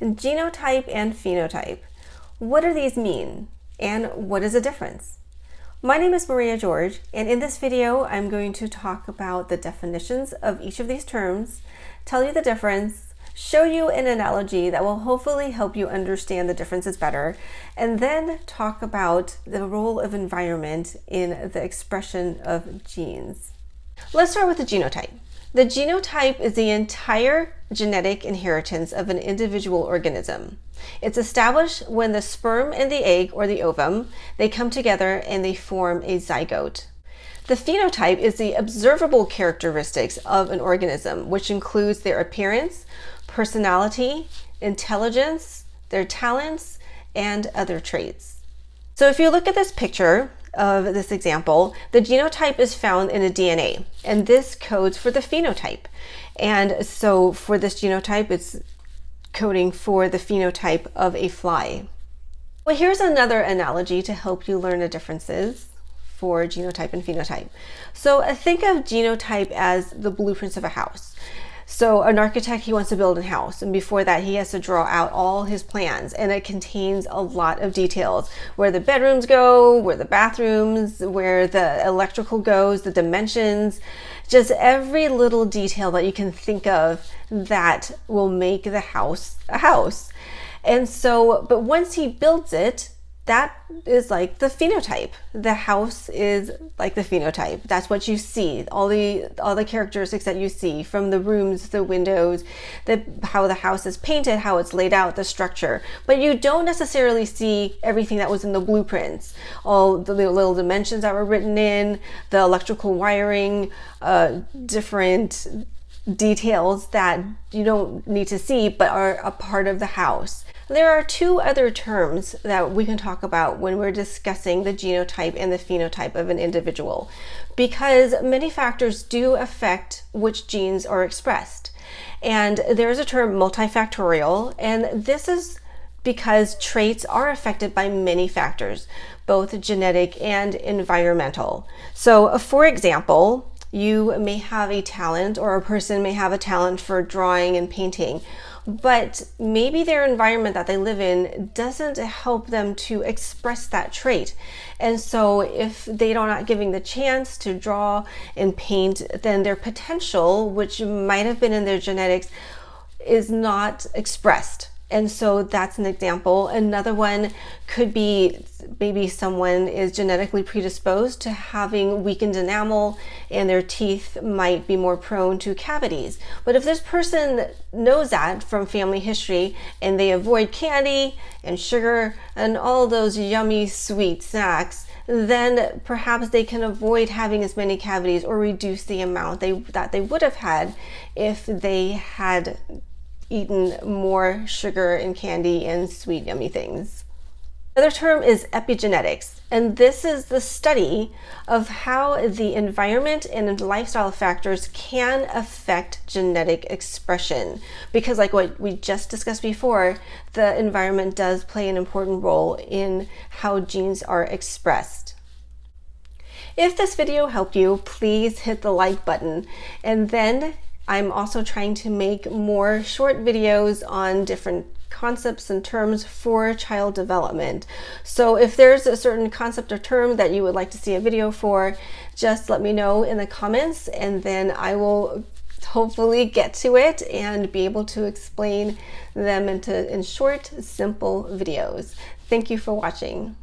Genotype and phenotype. What do these mean? And what is the difference? My name is Maria George, and in this video, I'm going to talk about the definitions of each of these terms, tell you the difference, show you an analogy that will hopefully help you understand the differences better, and then talk about the role of environment in the expression of genes. Let's start with the genotype. The genotype is the entire genetic inheritance of an individual organism. It's established when the sperm and the egg, or the ovum, they come together and they form a zygote. The phenotype is the observable characteristics of an organism, which includes their appearance, personality, intelligence, their talents, and other traits. So if you look at this picture of this example, the genotype is found in the DNA, and this codes for the phenotype. And so for this genotype, it's coding for the phenotype of a fly. Well, here's another analogy to help you learn the differences for genotype and phenotype. So think of genotype as the blueprints of a house. So an architect, he wants to build a house, and before that he has to draw out all his plans, and it contains a lot of details: where the bedrooms go, where the bathrooms, where the electrical goes, the dimensions, just every little detail that you can think of that will make the house a house. And so, but once he builds it, that is like the phenotype. The house is like the phenotype. That's what you see, all the characteristics that you see from the rooms, the windows, how the house is painted, how it's laid out, the structure. But you don't necessarily see everything that was in the blueprints, all the little dimensions that were written in, the electrical wiring, different details that you don't need to see but are a part of the house. There are two other terms that we can talk about when we're discussing the genotype and the phenotype of an individual, because many factors do affect which genes are expressed. And there's a term multifactorial, and this is because traits are affected by many factors, both genetic and environmental. So for example, you may have a talent, or a person may have a talent for drawing and painting, but maybe their environment that they live in doesn't help them to express that trait. And so if they are not given the chance to draw and paint, then their potential, which might have been in their genetics, is not expressed. And so that's an example. Another one could be maybe someone is genetically predisposed to having weakened enamel, and their teeth might be more prone to cavities. But if this person knows that from family history, and they avoid candy and sugar and all those yummy sweet snacks, then perhaps they can avoid having as many cavities, or reduce the amount that they would have had if they had eaten more sugar and candy and sweet yummy things. Another term is epigenetics, and this is the study of how the environment and lifestyle factors can affect genetic expression. Because like what we just discussed before, the environment does play an important role in how genes are expressed. If this video helped you, please hit the like button, and then I'm also trying to make more short videos on different concepts and terms for child development. So if there's a certain concept or term that you would like to see a video for, just let me know in the comments, and then I will hopefully get to it and be able to explain them in short, simple videos. Thank you for watching.